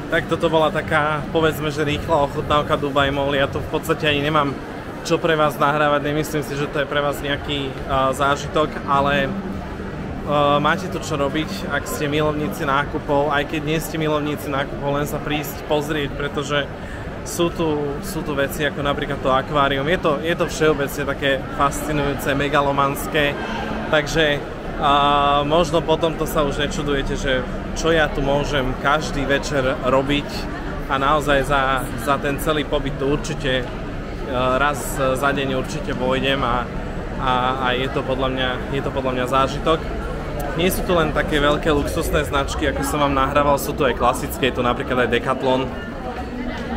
Tak toto bola taká, povedzme, že rýchla ochutnávka Dubai Mall. Ja to v podstate ani nemám čo pre vás nahrávať, nemyslím si, že to je pre vás nejaký zážitok, ale máte tu čo robiť, ak ste milovníci nákupov, aj keď nie ste milovníci nákupov, len sa prísť pozrieť, pretože sú tu veci ako napríklad to akvárium. Je to všeobecne také fascinujúce, megalomanské, takže možno potom to sa už nečudujete, že čo ja tu môžem každý večer robiť a naozaj za ten celý pobyt tu určite raz za deň určite vojdem a je to podľa mňa zážitok. Nie sú tu len také veľké luxusné značky, ako som vám nahrával, sú tu aj klasické, je tu napríklad aj Decathlon,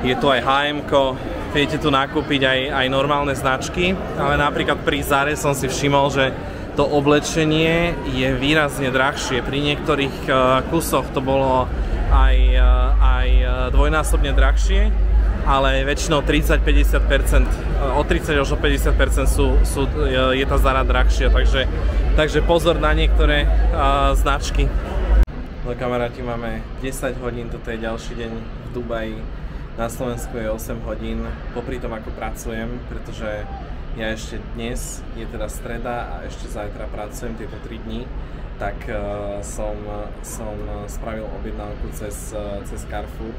je tu aj H&M-ko, viete tu nakúpiť aj normálne značky, ale napríklad pri Zare som si všimol, že to oblečenie je výrazne drahšie. Pri niektorých kusoch to bolo aj dvojnásobne drahšie, ale väčšinou 30-50%, od 30 až o 50% je tá Zara drahšia, takže pozor na niektoré značky. No kamaráti, máme 10 hodín, toto je ďalší deň v Dubaji, na Slovensku je 8 hodín, popri tom ako pracujem, pretože ja ešte dnes, je teda streda a ešte zajtra pracujem tieto 3 dní, tak som spravil objednávku cez Carrefour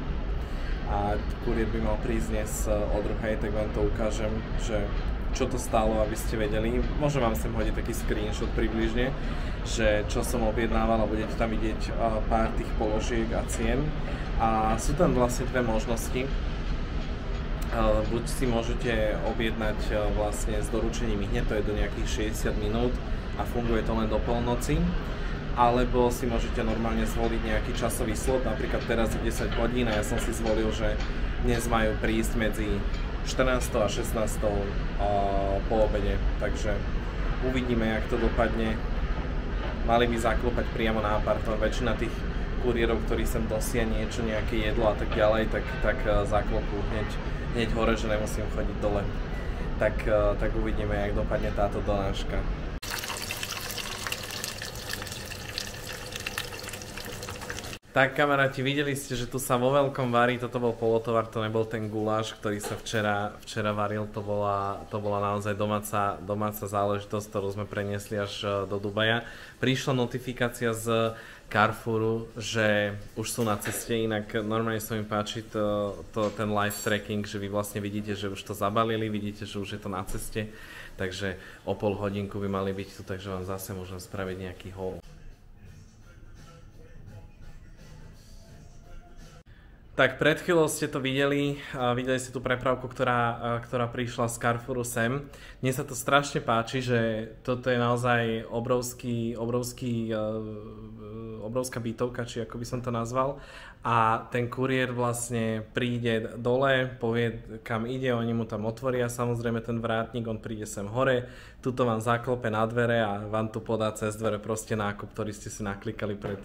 a kuriér by mal prísť dnes o 2:00, tak vám to ukážem, že čo to stálo, aby ste vedeli. Môžem vám sem hodiť taký screenshot približne, že čo som objednával a budete tam vidieť pár tých položiek a cien. A sú tam vlastne dve možnosti. Buď si môžete objednať vlastne s doručením hneď, to je do nejakých 60 minút a funguje to len do polnoci, alebo si môžete normálne zvoliť nejaký časový slot, napríklad teraz je 10 hodín a ja som si zvolil, že dnes majú prísť medzi 14. a 16. Po obede, takže uvidíme, jak to dopadne. Mali by zaklopať priamo na apartmán, väčšina tých kuriérov, ktorí sem dosia niečo, nejaké jedlo a tak ďalej, tak zaklopú hneď hore, že nemusím chodiť dole. Tak uvidíme, jak dopadne táto donáška. Tak kamaráti, videli ste, že tu sa vo veľkom varí, toto bol polotovar, to nebol ten guláš, ktorý sa včera varil, to bola naozaj domáca záležitosť, ktorú sme preniesli až do Dubaja. Prišla notifikácia z Carrefouru, že už sú na ceste, inak normálne sa mi páči ten live tracking, že vy vlastne vidíte, že už to zabalili, vidíte, že už je to na ceste, takže o pol hodinku by mali byť tu, takže vám zase môžem spraviť nejaký haul. Tak pred chvíľou ste to videli ste tú prepravku, ktorá prišla z Carrefouru sem. Mne sa to strašne páči, že toto je naozaj obrovská bytovka, či ako by som to nazval. A ten kuriér vlastne príde dole, povie kam ide, oni mu tam otvoria samozrejme ten vrátnik, on príde sem hore, tuto vám zaklope na dvere a vám tu podá cez dvere proste nákup, ktorý ste si naklikali pred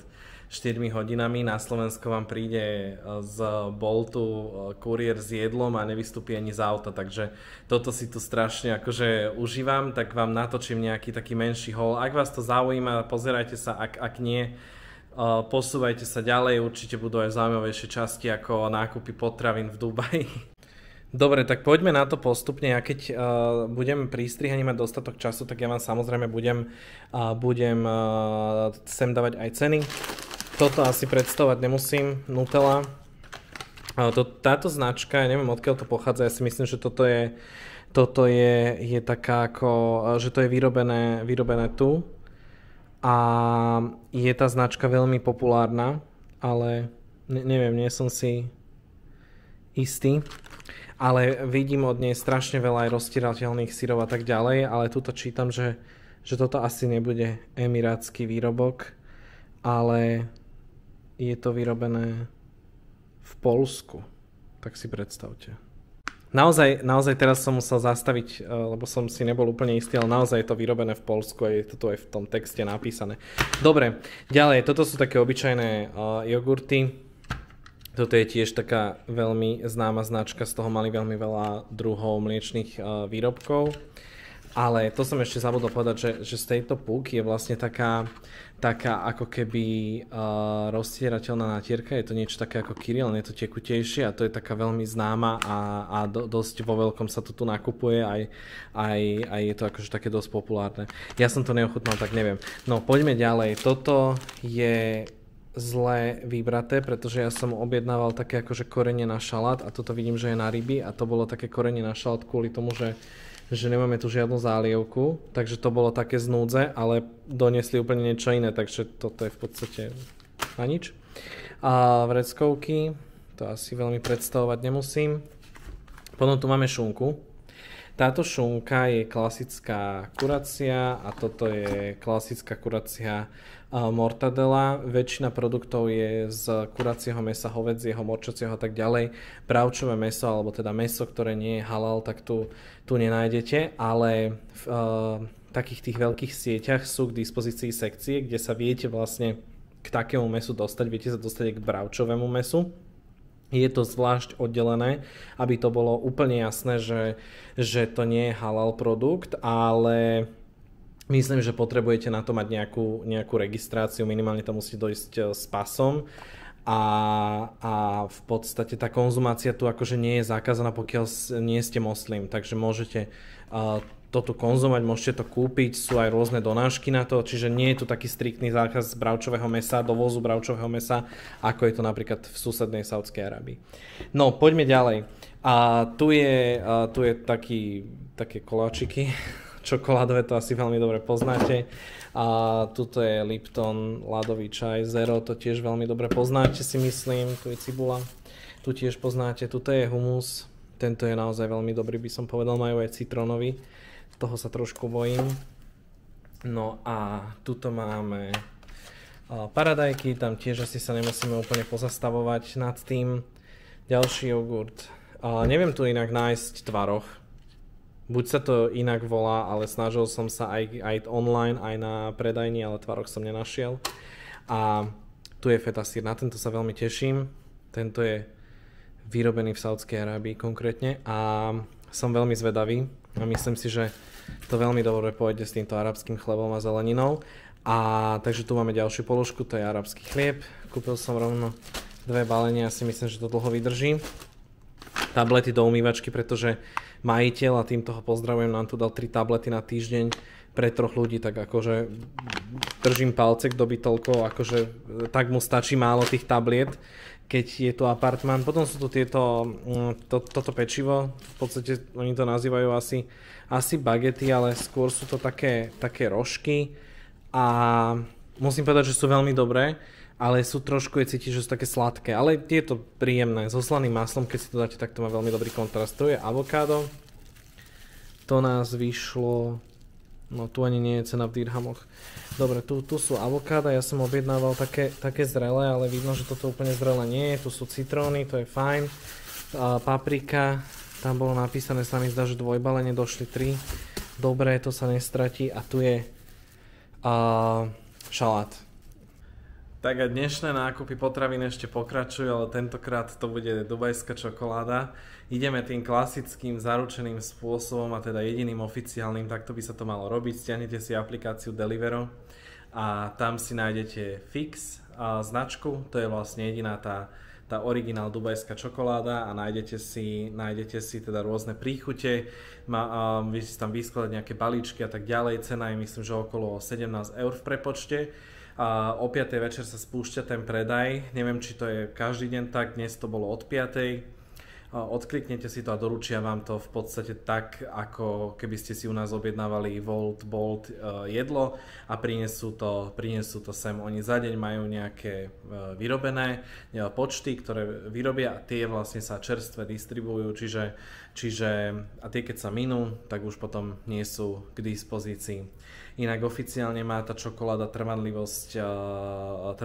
4 hodinami. Na Slovensko vám príde z Boltu kuriér s jedlom a nevystúpi ani z auta, takže toto si tu strašne akože užívam, tak vám natočím nejaký taký menší haul. Ak vás to zaujíma, pozerajte sa, ak nie, posúvajte sa ďalej, určite budú aj zaujímavejšie časti ako nákupy potravín v Dubaji. Dobre, tak poďme na to postupne. Ja keď budem pri strihaní mať dostatok času, tak ja vám samozrejme budem sem dávať aj ceny. Toto asi predstavovať nemusím, Nutella. Táto značka, ja neviem odkiaľ to pochádza, ja si myslím, že toto je taká ako, že to je vyrobené tu. A je tá značka veľmi populárna, ale neviem, nie som si istý. Ale vidím od nej strašne veľa aj roztirateľných syrov a tak ďalej, ale tuto čítam, že toto asi nebude emirátsky výrobok, ale je to vyrobené v Poľsku. Tak si predstavte. Naozaj teraz som musel zastaviť, lebo som si nebol úplne istý, ale naozaj je to vyrobené v Poľsku a je to tu aj v tom texte napísané. Dobre, ďalej, toto sú také obyčajné jogurty. Toto je tiež taká veľmi známa značka, z toho mali veľmi veľa druhov mliečnych výrobkov. Ale to som ešte zabudol povedať, že z tejto púk je vlastne taká ako keby rozstierateľná natierka, je to niečo také ako Kyrill, je to tekutejšie a to je taká veľmi známa a dosť vo veľkom sa to tu nakupuje, aj je to akože také dosť populárne. Ja som to neochutnal, tak neviem. No poďme ďalej, toto je zle vybraté, pretože ja som objednával také akože korene na šalát a toto vidím, že je na ryby a to bolo také korene na šalát kvôli tomu, že nemáme tu žiadnu zálievku, takže to bolo také z núdze, ale doniesli úplne niečo iné, takže toto je v podstate na nič. A vreckovky, to asi veľmi predstavovať nemusím. Potom tu máme šunku. Táto šunka je klasická kuracia a toto je klasická kuracia mortadela. Väčšina produktov je z kuracieho mäsa, hovädzieho, morčacieho a tak ďalej. Bravčové mäso, alebo teda mäso, ktoré nie je halal, tak tu nenájdete, ale v takých tých veľkých sieťach sú k dispozícii sekcie, kde sa viete vlastne k takému mäsu dostať, viete sa dostať aj k bravčovému mäsu. Je to zvlášť oddelené, aby to bolo úplne jasné, že to nie je halal produkt, ale myslím, že potrebujete na to mať nejakú registráciu, minimálne to musí dojsť s pasom a v podstate tá konzumácia tu akože nie je zakázaná, pokiaľ nie ste moslim, takže môžete to tu konzumovať, môžete to kúpiť, sú aj rôzne donášky na to, čiže nie je tu taký striktný zákaz bravčového mäsa, dovozu bravčového mäsa, ako je to napríklad v susednej Saudskej Arabii. No, poďme ďalej. A tu je také koláčiky, čokoládové, to asi veľmi dobre poznáte. A tuto je Lipton ľadový čaj Zero, to tiež veľmi dobre poznáte, si myslím. Tu je cibula, tu tiež poznáte. Tuto je humus, tento je naozaj veľmi dobrý, by som povedal, majú aj citrónový. Toho sa trošku bojím. No a tuto máme paradajky, tam tiež asi sa nemusíme úplne pozastavovať nad tým. Ďalší jogurt. Neviem tu inak nájsť tvaroh. Buď sa to inak volá, ale snažil som sa aj online, aj na predajni, ale tvaroh som nenašiel. A tu je feta sír, na tento sa veľmi teším. Tento je vyrobený v Saudskej Arábii konkrétne a som veľmi zvedavý a myslím si, že to veľmi dobre pôjde s týmto arabským chlebom a zeleninou. A takže tu máme ďalšiu položku, to je arabský chlieb. Kúpil som rovno 2 balenia, si myslím, že to dlho vydrží. Tablety do umývačky, pretože majiteľ, a týmto ho pozdravujem, nám tu dal 3 tablety na týždeň pre 3 ľudí, tak akože držím palce, kto by toľko, akože tak mu stačí málo tých tabliet, keď je tu apartmán. Potom sú tu toto pečivo, v podstate oni to nazývajú asi bagety, ale skôr sú to také rožky a musím povedať, že sú veľmi dobré, ale sú trošku, je cítiť, že sú také sladké, ale je to príjemné, so slaným maslom, keď si to dáte, tak to má veľmi dobrý kontrast. Tu je avokádo, to nás vyšlo, no tu ani nie je cena v dirhamoch. Dobre, tu sú avokáda, ja som objednával také zrelé, ale vidno, že toto úplne zrelé nie je, tu sú citróny, to je fajn, paprika, tam bolo napísané, sa mi zdá, že dvojbalenie, došli 3, dobre, to sa nestratí a tu je šalát. Tak a dnešné nákupy potravín ešte pokračujú, ale tentokrát to bude dubajská čokoláda. Ideme tým klasickým zaručeným spôsobom a teda jediným oficiálnym, takto by sa to malo robiť. Stiahnete si aplikáciu Delivero a tam si nájdete Fix značku, to je vlastne jediná tá originál dubajská čokoláda a nájdete si teda rôzne príchute, vy si tam vyskladať nejaké balíčky a tak ďalej. Cena je myslím, že okolo 17 eur v prepočte. O 5. večer sa spúšťa ten predaj, neviem či to je každý deň tak, dnes to bolo od 5. Odkliknete si to a doručia vám to v podstate tak, ako keby ste si u nás objednávali Bolt jedlo a prinesú to sem. Oni za deň majú nejaké vyrobené počty, ktoré vyrobia a tie vlastne sa čerstve distribujú, čiže a tie keď sa minú, tak už potom nie sú k dispozícii. Inak oficiálne má tá čokoláda trvanlivosť 3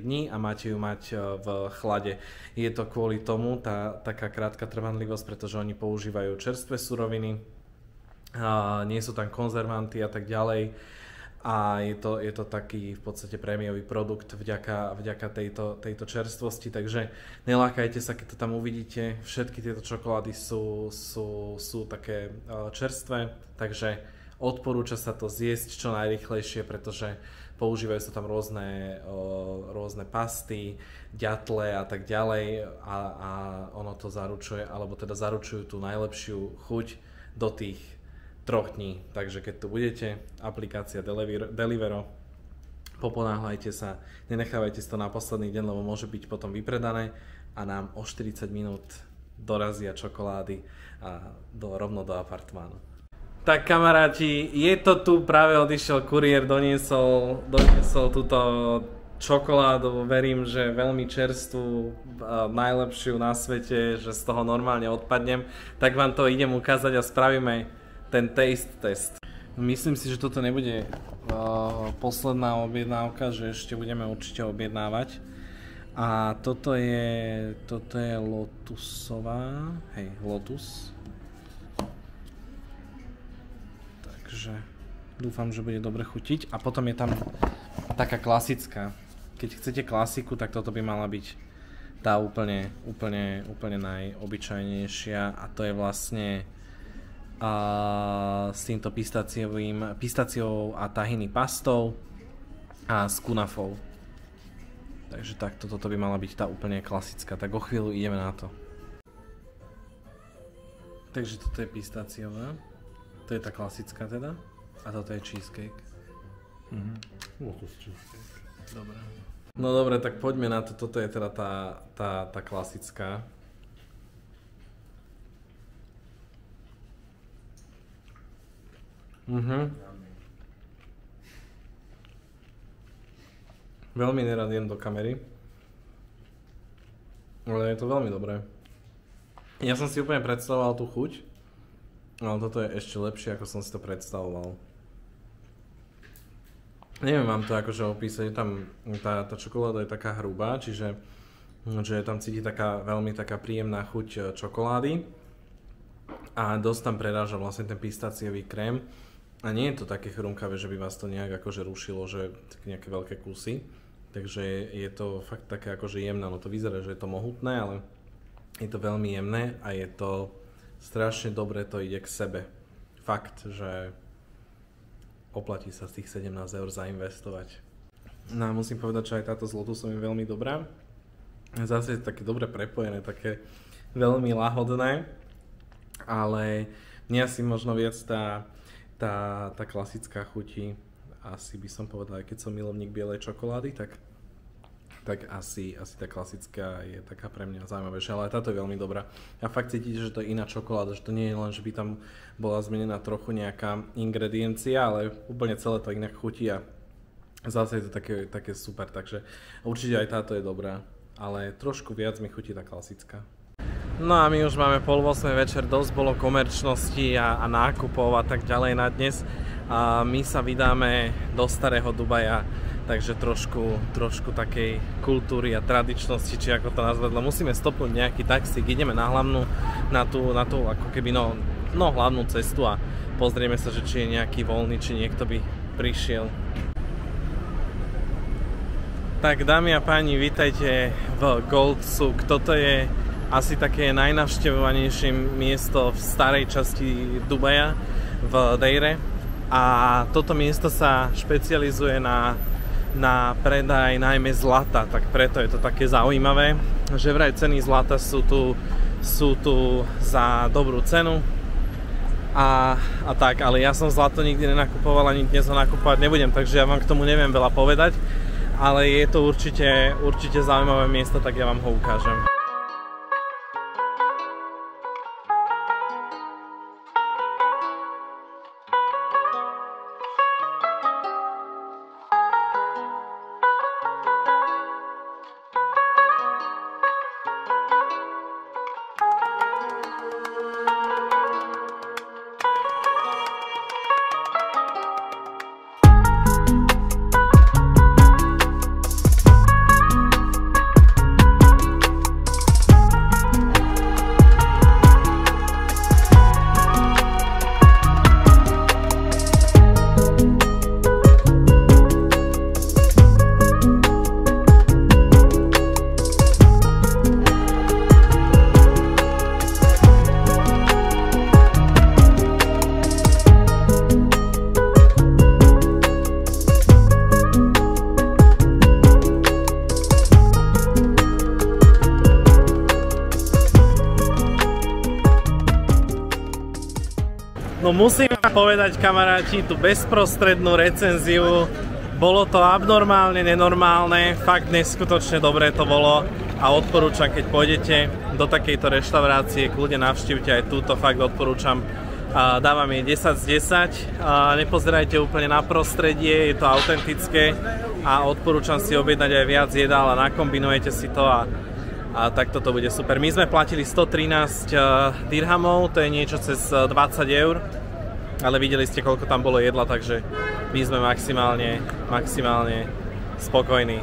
dní a máte ju mať v chlade. Je to kvôli tomu taká krátka trvanlivosť, pretože oni používajú čerstvé suroviny, nie sú tam konzervanty a tak ďalej. a je to taký v podstate prémiový produkt vďaka tejto čerstvosti, takže nelákajte sa, keď to tam uvidíte, všetky tieto čokolády sú také čerstvé, takže odporúča sa to zjesť čo najrýchlejšie, pretože používajú sa tam rôzne pasty, ďatle a tak ďalej a ono to zaručuje, alebo teda zaručujú tú najlepšiu chuť do tých 3 dní. Takže keď tu budete, aplikácia Delivero, poponáhľajte sa, nenechávajte si to na posledný deň, lebo môže byť potom vypredané a nám o 40 minút dorazia čokolády rovno do apartmánu. Tak kamaráti, je to tu, práve odišiel kuriér, doniesol túto čokoládu, verím, že veľmi čerstvú, najlepšiu na svete, že z toho normálne odpadnem, tak vám to idem ukázať a spravíme ten taste test. Myslím si, že toto nebude posledná objednávka, že ešte budeme určite objednávať. A toto je lotusová, hej, lotus. Takže dúfam, že bude dobre chutiť. A potom je tam taká klasická. Keď chcete klasiku, tak toto by mala byť tá úplne najobyčajnejšia a to je vlastne s týmto pistáciovou a tahiny pastou a s kunafou. Takže takto, toto by mala byť tá úplne klasická. Tak o chvíľu ideme na to. Takže toto je pistáciová. To je tá klasická teda. A toto je cheesecake. Lotus cheesecake. Dobre. No dobre, tak poďme na to. Toto je teda tá klasická. Veľmi nerad jem do kamery, ale je to veľmi dobré. Ja som si úplne predstavoval tú chuť, ale toto je ešte lepšie, ako som si to predstavoval. Neviem vám to akože opísať, tam tá čokoláda je taká hrubá, čiže že tam cíti veľmi taká príjemná chuť čokolády a dosť tam preráža vlastne ten pistáciový krém. A nie je to také chrumkavé, že by vás to nejak akože rušilo, že nejaké veľké kusy. Takže je to fakt také akože jemné, no to vyzerá, že je to mohutné, ale je to veľmi jemné a je to strašne dobre, to ide k sebe. Fakt, že oplatí sa z tých 17 eur zainvestovať. No a musím povedať, že aj táto s lotusom je veľmi dobrá. Zase je také dobre prepojené, také veľmi lahodné, ale mne asi možno viac tá klasická chutí, asi by som povedal, keď som milovník bielej čokolády, tak asi tá klasická je taká pre mňa zaujímavejšia, ale táto je veľmi dobrá. A fakt cítite, že to je iná čokoláda, že to nie je len, že by tam bola zmenená trochu nejaká ingrediencia, ale úplne celé to inak chutí a zase je to také super, takže určite aj táto je dobrá, ale trošku viac mi chutí tá klasická. No a my už máme 7:30 večer, dosť bolo komerčnosti a nákupov a tak ďalej na dnes. A my sa vydáme do starého Dubaja, takže trošku takej kultúry a tradičnosti, či ako to nazvať. Musíme stopnúť nejaký taxík, ideme na hlavnú, na tú ako keby hlavnú cestu a pozrieme sa, že či je nejaký voľný, či niekto by prišiel. Tak dámy a páni, vítajte v Gold Souk. Toto je asi také najnavštevovanejšie miesto v starej časti Dubaja, v Deire. A toto miesto sa špecializuje na predaj najmä zlata, tak preto je to také zaujímavé, že vraj ceny zlata sú tu za dobrú cenu a tak, ale ja som zlato nikdy nenakupoval ani dnes ho nakupovať nebudem, takže ja vám k tomu neviem veľa povedať, ale je to určite zaujímavé miesto, tak ja vám ho ukážem. No musím vám povedať, kamaráti, tú bezprostrednú recenziu. Bolo to abnormálne, nenormálne, fakt neskutočne dobré to bolo a odporúčam, keď pôjdete do takejto reštaurácie, kľudne navštívte aj túto, fakt odporúčam. Dávam jej 10 z 10, nepozerajte úplne na prostredie, je to autentické a odporúčam si objednať aj viac jedál a nakombinujete si to a takto to bude super. My sme platili 113 dirhamov, to je niečo cez 20 eur, ale videli ste, koľko tam bolo jedla, takže my sme maximálne spokojní.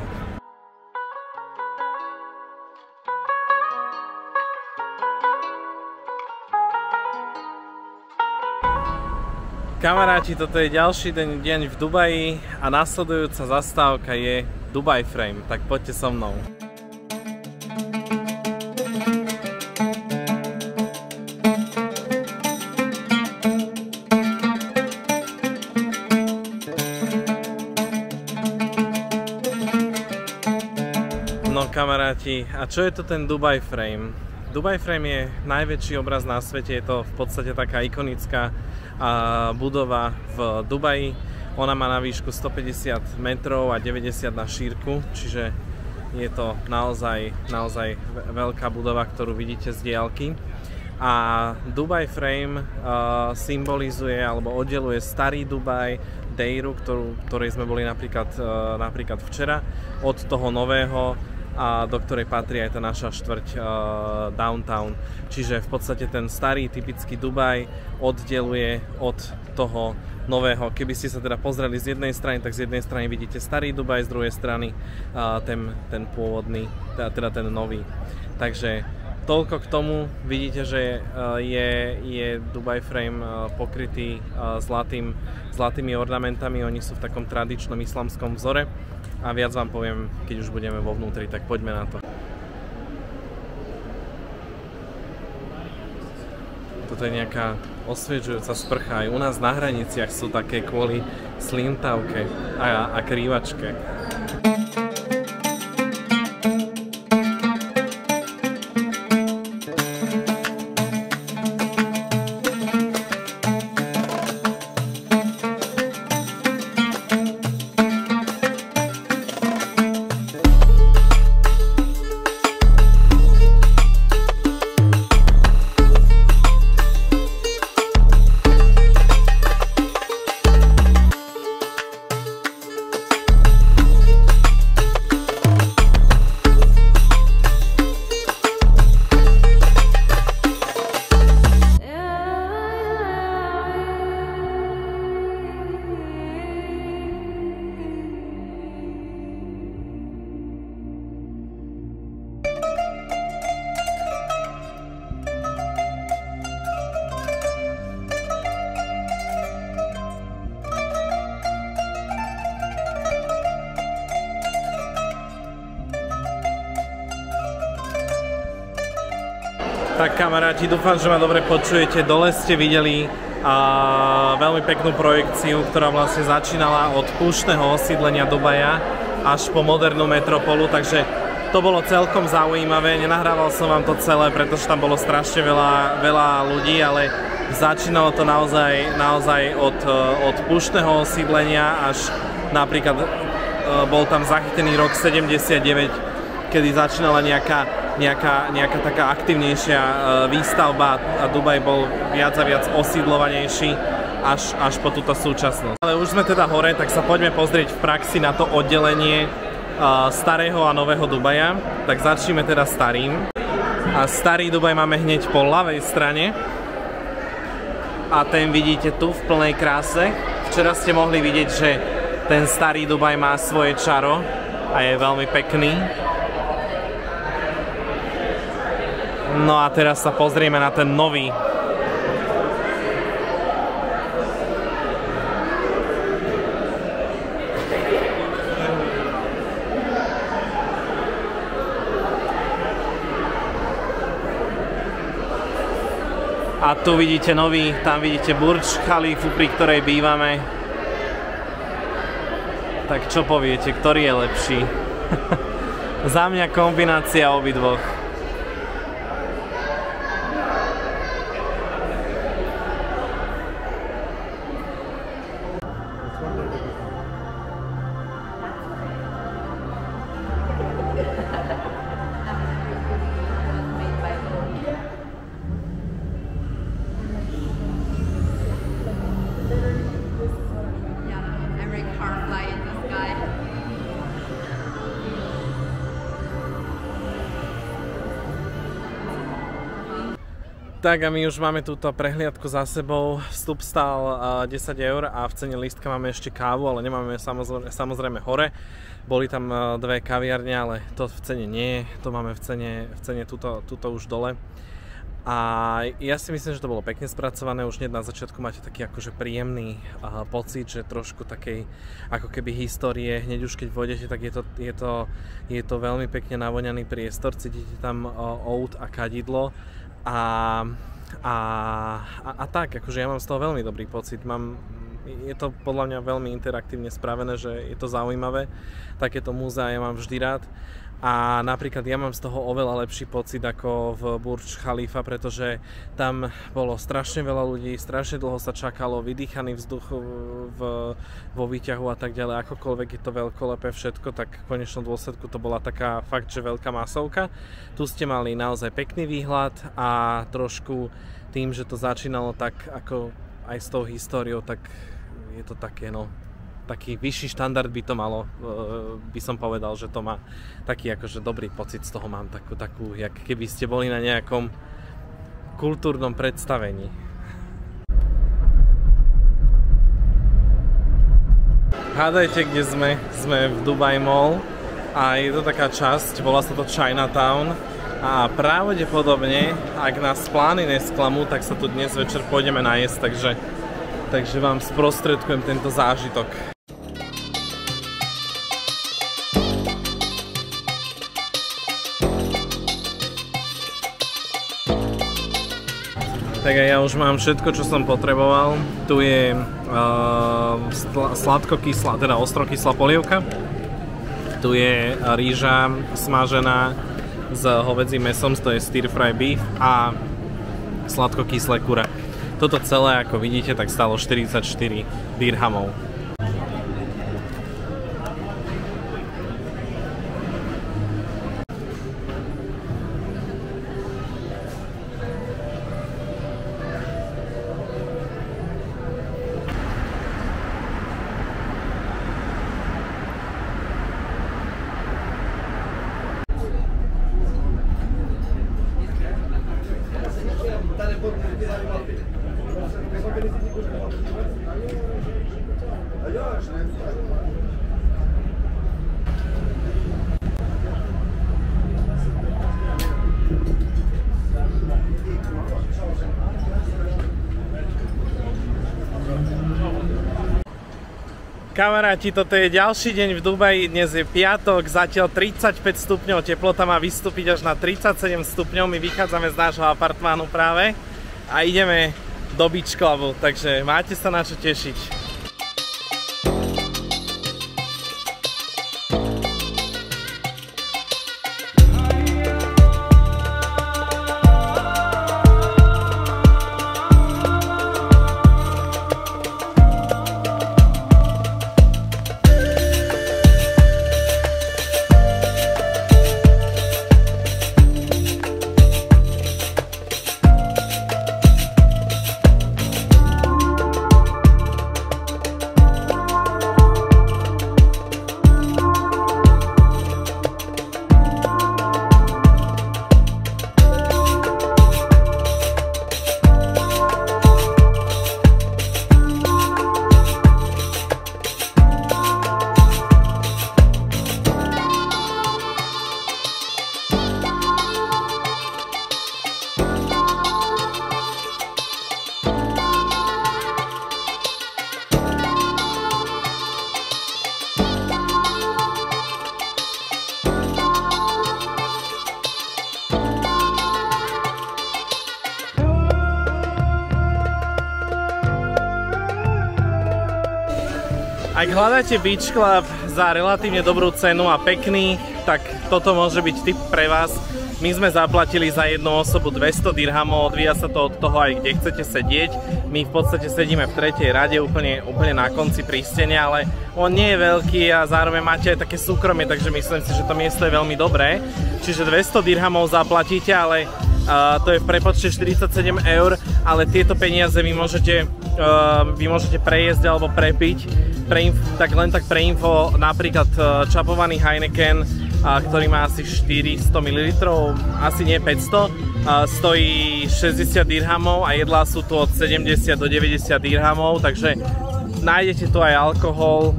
Kamaráti, toto je ďalší deň v Dubaji a nasledujúca zastávka je Dubai Frame, tak poďte so mnou. No kamaráti, a čo je to ten Dubai Frame? Dubai Frame je najväčší obraz na svete, je to v podstate taká ikonická budova v Dubaji. Ona má na výšku 150 metrov a 90 na šírku, čiže je to naozaj veľká budova, ktorú vidíte z diaľky. A Dubai Frame symbolizuje alebo oddeluje starý Dubaj, Deiru, ktorej sme boli napríklad včera, od toho nového, a do ktorej patrí aj tá naša štvrť downtown. Čiže v podstate ten starý typický Dubaj oddeluje od toho nového. Keby ste sa teda pozreli z jednej strany, tak z jednej strany vidíte starý Dubaj, z druhej strany ten pôvodný, teda ten nový. Takže toľko k tomu. Vidíte, že je Dubai Frame pokrytý zlatými ornamentami. Oni sú v takom tradičnom islamskom vzore. A viac vám poviem, keď už budeme vo vnútri, tak poďme na to. Toto je nejaká osviežujúca sprcha. Aj u nás na hraniciach sú také kvôli slintavke a krývačke. Tak kamaráti, dúfam, že ma dobre počujete. Dole ste videli veľmi peknú projekciu, ktorá vlastne začínala od púštneho osídlenia Dubaja až po modernú metropolu, takže to bolo celkom zaujímavé. Nenahrával som vám to celé, pretože tam bolo strašne veľa ľudí, ale začínalo to naozaj od púštneho osídlenia až napríklad bol tam zachytený rok 79, kedy začínala nejaká taká aktivnejšia výstavba a Dubaj bol viac a viac osídlovanejší až po túto súčasnosť. Ale už sme teda hore, tak sa poďme pozrieť v praxi na to oddelenie starého a nového Dubaja. Tak začneme teda starým. A starý Dubaj máme hneď po ľavej strane. A ten vidíte tu v plnej kráse. Včera ste mohli vidieť, že ten starý Dubaj má svoje čaro a je veľmi pekný. No a teraz sa pozrieme na ten nový. A tu vidíte nový, tam vidíte Burj Khalifu, pri ktorej bývame. Tak čo poviete, ktorý je lepší? Za mňa kombinácia obidvoch. Tak a my už máme túto prehliadku za sebou. Vstup stál 10 € a v cene lístka máme ešte kávu, ale nemáme samozrejme hore. Boli tam dve kaviarne, ale to v cene nie je. To máme v cene tuto už dole. A ja si myslím, že to bolo pekne spracované. Už hneď na začiatku máte taký akože príjemný pocit, že trošku takej ako keby histórie. Hneď už keď vôjdete, tak je to veľmi pekne navoňaný priestor. Cítite tam oud a kadidlo. A tak, akože ja mám z toho veľmi dobrý pocit. Je to podľa mňa veľmi interaktívne spravené, že je to zaujímavé. Takéto múzea ja mám vždy rád. A napríklad ja mám z toho oveľa lepší pocit ako v Burj Khalifa, pretože tam bolo strašne veľa ľudí, strašne dlho sa čakalo, vydýchaný vzduch vo výťahu a tak ďalej. Akokoľvek je to veľkolepé všetko, tak v konečnom dôsledku to bola taká fakt, že veľká masovka. Tu ste mali naozaj pekný výhľad a trošku tým, že to začínalo tak ako aj s tou históriou, tak je to také, no, taký vyšší štandard by to malo, by som povedal, že to má taký akože dobrý pocit z toho mám, takú, jak keby ste boli na nejakom kultúrnom predstavení. Hádajte, kde sme? Sme v Dubai Mall a je to taká časť, volá sa to Chinatown a pravdepodobne, ak nás plány nesklamú, tak sa tu dnes večer pôjdeme najesť, takže vám sprostredkujem tento zážitok. Tak ja už mám všetko, čo som potreboval. Tu je sladkokyslá, teda ostrokyslá polievka. Tu je rýža smažená s hovädzím mesom, to je stir fry beef a sladkokyslé kure. Toto celé, ako vidíte, tak stálo 44 dirhamov. Kamaráti, toto je ďalší deň v Dubaji, dnes je piatok, zatiaľ 35 stupňov, teplota má vystúpiť až na 37 stupňov, my vychádzame z nášho apartmánu práve a ideme do Beach Clubu, takže máte sa na čo tešiť. Ak hľadáte Beach Club za relatívne dobrú cenu a pekný, tak toto môže byť tip pre vás. My sme zaplatili za jednu osobu 200 dirhamov, odvíja sa to od toho aj kde chcete sedieť. My v podstate sedíme v tretej rade, úplne na konci prístenia, ale on nie je veľký a zároveň máte aj také súkromie, takže myslím si, že to miesto je veľmi dobré. Čiže 200 dirhamov zaplatíte, ale to je v prepočte 47 eur, ale tieto peniaze vy môžete prejesť alebo prepiť. Tak len tak pre info, napríklad čapovaný Heineken ktorý má asi 400 ml, asi nie 500, stojí 60 dirhamov a jedlá sú tu od 70 do 90 dirhamov, takže nájdete tu aj alkohol,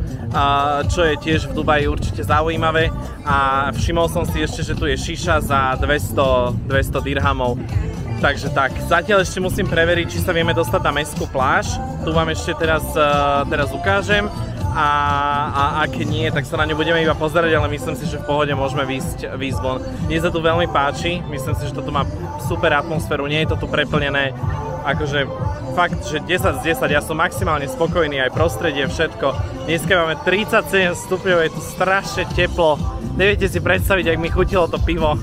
čo je tiež v Dubaji určite zaujímavé. A všimol som si ešte, že tu je šiša za 200 dirhamov. Takže tak, zatiaľ ešte musím preveriť, či sa vieme dostať na mestskú pláž. Tu vám ešte teraz ukážem. A ak nie, tak sa na ňu budeme iba pozerať, ale myslím si, že v pohode môžeme výjsť von. Mne sa tu veľmi páči, myslím si, že to tu má super atmosféru, nie je to tu preplnené. Akože fakt, že 10 z 10, ja som maximálne spokojný, aj prostredie, všetko. Dneska máme 37 stupňov, je tu strašne teplo. Neviete si predstaviť, ak mi chutilo to pivo.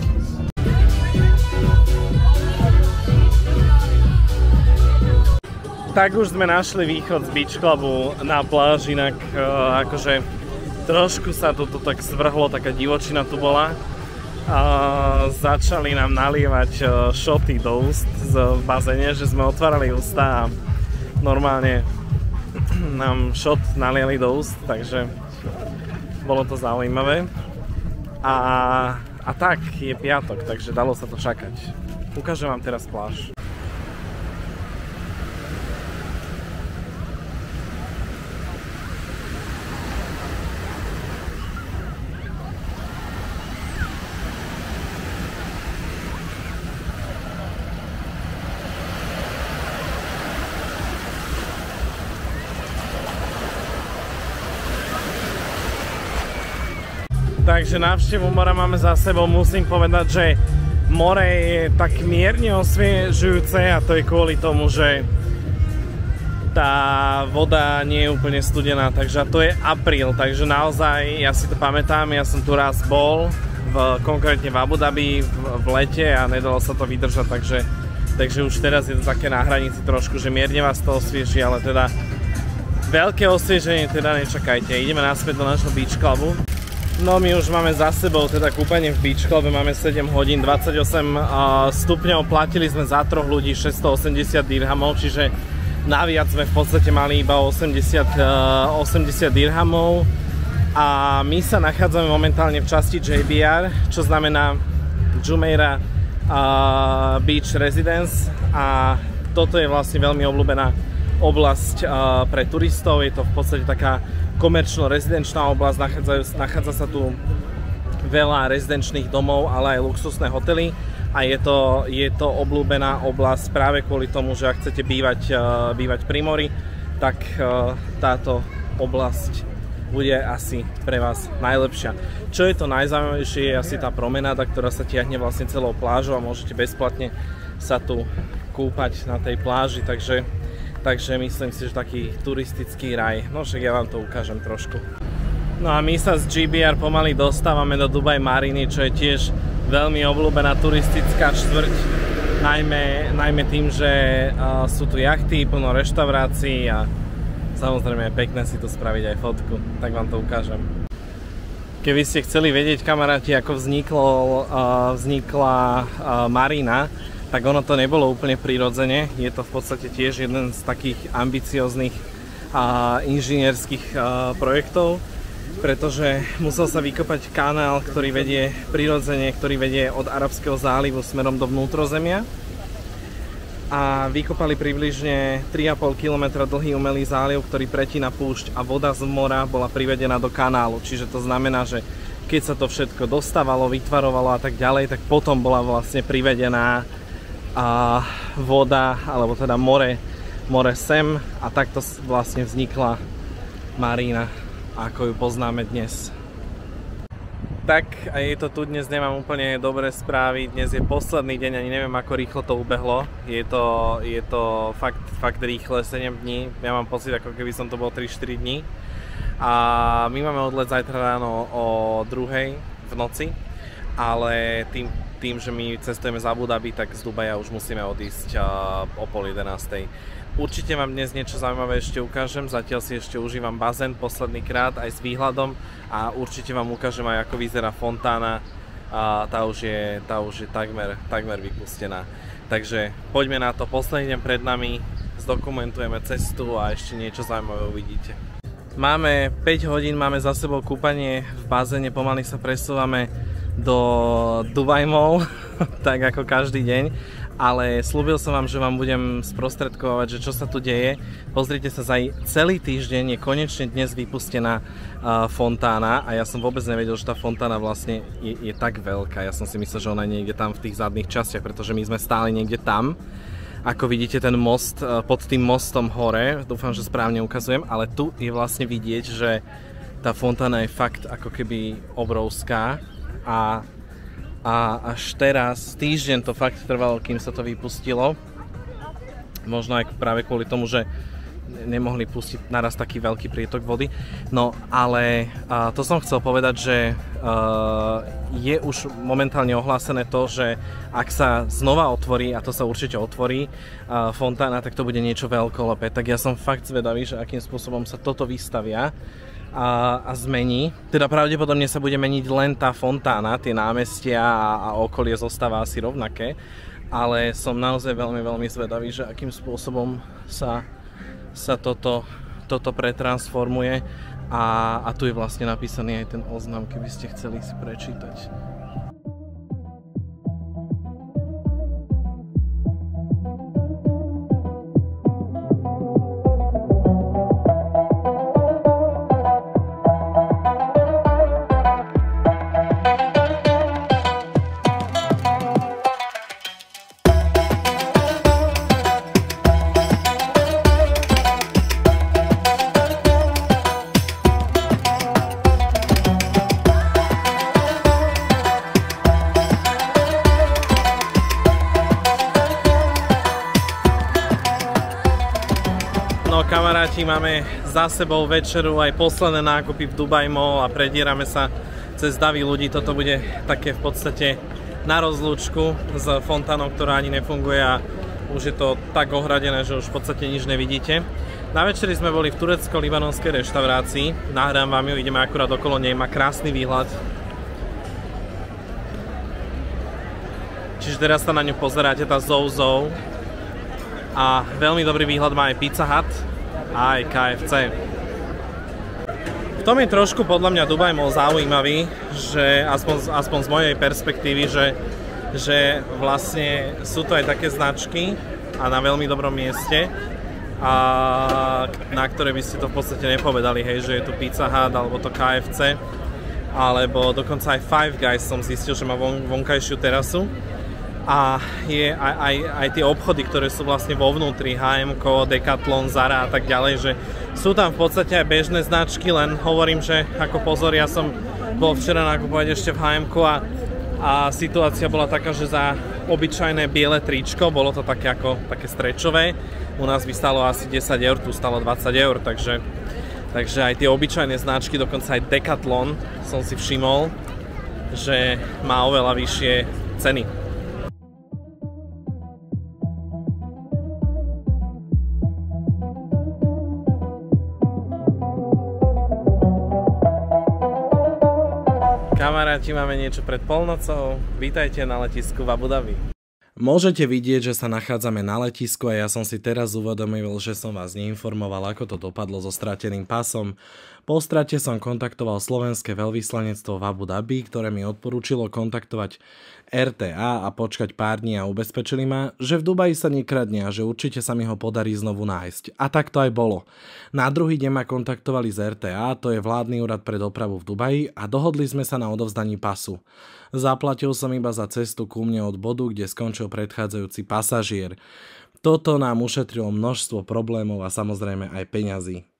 Tak už sme našli východ z Beach Clubu na pláž, inak akože trošku sa tu tak zvrhlo, taká divočina tu bola. Začali nám nalievať šoty do úst v bazéne, že sme otvárali ústa a normálne nám šot nalieli do úst, takže bolo to zaujímavé. A tak, je piatok, takže dalo sa to čakať. Ukážem vám teraz pláž. Takže návštevu mora máme za sebou, musím povedať, že more je tak mierne osviežujúce a to je kvôli tomu, že tá voda nie je úplne studená, takže to je apríl, takže naozaj, ja si to pamätám, ja som tu raz bol, konkrétne v Abu Dhabi v lete a nedalo sa to vydržať, takže už teraz je to také na hranici trošku, že mierne vás to osvieží, ale teda veľké osvieženie teda nečakajte. Ideme naspäť do nášho Beach Clubu. No my už máme za sebou teda kúpanie v Beach Clube, máme 7 hodín, 28 stupňov, platili sme za 3 ľudí 680 dirhamov, čiže naviac sme v podstate mali iba 80 dirhamov a my sa nachádzame momentálne v časti JBR, čo znamená Jumeirah Beach Residence a toto je vlastne veľmi obľúbená oblasť pre turistov, je to v podstate taká komerčno-rezidenčná oblasť, nachádza sa tu veľa rezidenčných domov, ale aj luxusné hotely a je to obľúbená oblasť práve kvôli tomu, že ak chcete bývať pri mori, tak táto oblasť bude asi pre vás najlepšia. Čo je to najzaujímavejšie, je asi tá promenáda, ktorá sa tiahne vlastne celou plážou a môžete bezplatne sa tu kúpať na tej pláži, takže myslím si, že taký turistický raj. No však ja vám to ukážem trošku. No a my sa z GBR pomaly dostávame do Dubai Mariny, čo je tiež veľmi obľúbená turistická štvrť. Najmä tým, že sú tu jachty, plno reštaurácií a samozrejme je pekné si tu spraviť aj fotku. Tak vám to ukážem. Keby ste chceli vedieť, kamaráti, ako vznikla Marina, tak ono to nebolo úplne prirodzene. Je to v podstate tiež jeden z takých ambicióznych inžinierských projektov, pretože musel sa vykopať kanál, ktorý vedie prirodzene, ktorý vedie od Arabského zálivu smerom do vnútrozemia. A vykopali približne 3,5 km dlhý umelý záliv, ktorý pretína púšť a voda z mora bola privedená do kanálu. Čiže to znamená, že keď sa to všetko dostávalo, vytvarovalo a tak ďalej, tak potom bola vlastne privedená voda, alebo teda more sem a takto vlastne vznikla Marina, ako ju poznáme dnes. Tak a je to tu dnes, nemám úplne dobré správy, dnes je posledný deň, ani neviem ako rýchlo to ubehlo, je to fakt rýchle, 7 dní, ja mám pocit, ako keby som to bol 3-4 dní a my máme odlet zajtra ráno o 2:00 v noci, ale tým, že my cestujeme z Abu Dhabi, tak z Dubaja už musíme odísť o 10:30. Určite vám dnes niečo zaujímavé ešte ukážem, zatiaľ si ešte užívam bazén posledný krát aj s výhľadom a určite vám ukážem aj ako vyzerá fontána, tá už je takmer vypustená. Takže poďme na to, posledný deň pred nami, zdokumentujeme cestu a ešte niečo zaujímavé uvidíte. Máme 5 hodín, máme za sebou kúpanie v bazéne, pomaly sa presúvame do Dubai Mall, tak ako každý deň, ale slúbil som vám, že vám budem sprostredkovať, že čo sa tu deje. Pozrite sa, za celý týždeň je konečne dnes vypustená fontána a ja som vôbec nevedel, že tá fontána vlastne je tak veľká. Ja som si myslel, že ona je niekde tam v tých zadných častiach, pretože my sme stáli niekde tam. Ako vidíte, ten most, pod tým mostom hore, dúfam, že správne ukazujem, ale tu je vlastne vidieť, že tá fontána je fakt ako keby obrovská a až teraz, týždeň to fakt trvalo, kým sa to vypustilo. Možno aj práve kvôli tomu, že nemohli pustiť naraz taký veľký prietok vody. No ale to som chcel povedať, že je už momentálne ohlásené to, že ak sa znova otvorí, a to sa určite otvorí, fontána, tak to bude niečo veľkolepé. Tak ja som fakt zvedavý, že akým spôsobom sa toto vystavia a zmení. Teda pravdepodobne sa bude meniť len tá fontána, tie námestia a okolie zostáva asi rovnaké, ale som naozaj veľmi, veľmi zvedavý, že akým spôsobom sa toto pretransformuje a tu je vlastne napísaný aj ten oznam, keby ste chceli si prečítať. No kamaráti, máme za sebou večeru, aj posledné nákupy v Dubai Mall a predierame sa cez davy ľudí. Toto bude také v podstate na rozlúčku s fontánom, ktorá ani nefunguje a už je to tak ohradené, že už v podstate nič nevidíte. Na večeri sme boli v turecko-libanonskej reštaurácii, nahrám vám ju, ideme akurát okolo nej, má krásny výhľad. Čiže teraz sa na ňu pozeráte, tá Zouzou. A veľmi dobrý výhľad má aj Pizza Hut a aj KFC. V tom je trošku podľa mňa Dubai Mall zaujímavý, že aspoň z mojej perspektívy, že vlastne sú to aj také značky a na veľmi dobrom mieste, a na ktoré by ste to v podstate nepovedali, hej, že je tu Pizza Hut alebo to KFC, alebo dokonca aj Five Guys som zistil, že má vonkajšiu terasu. A je aj tie obchody, ktoré sú vlastne vo vnútri, H&M-ko, Decathlon, Zara a tak ďalej, že sú tam v podstate aj bežné značky, len hovorím, že ako pozor, ja som bol včera nakupovať ešte v H&M-ku a situácia bola taká, že za obyčajné biele tričko, bolo to také strečové, u nás by stalo asi 10 eur, tu stalo 20 eur, takže aj tie obyčajné značky, dokonca aj Decathlon som si všimol, že má oveľa vyššie ceny. Kamaráti, máme niečo pred polnocou. Vítajte na letisku v Abu Dhabi. Môžete vidieť, že sa nachádzame na letisku a ja som si teraz uvedomil, že som vás neinformoval, ako to dopadlo so strateným pasom. Po strate som kontaktoval slovenské veľvyslanectvo v Abu Dhabi, ktoré mi odporúčilo kontaktovať RTA a počkať pár dní a ubezpečili ma, že v Dubaji sa nekradne a že určite sa mi ho podarí znovu nájsť. A tak to aj bolo. Na druhý deň ma kontaktovali z RTA, to je vládny úrad pre dopravu v Dubaji, a dohodli sme sa na odovzdaní pasu. Zaplatil som iba za cestu ku mne od bodu, kde skončil predchádzajúci pasažier. Toto nám ušetrilo množstvo problémov a samozrejme aj peňazí.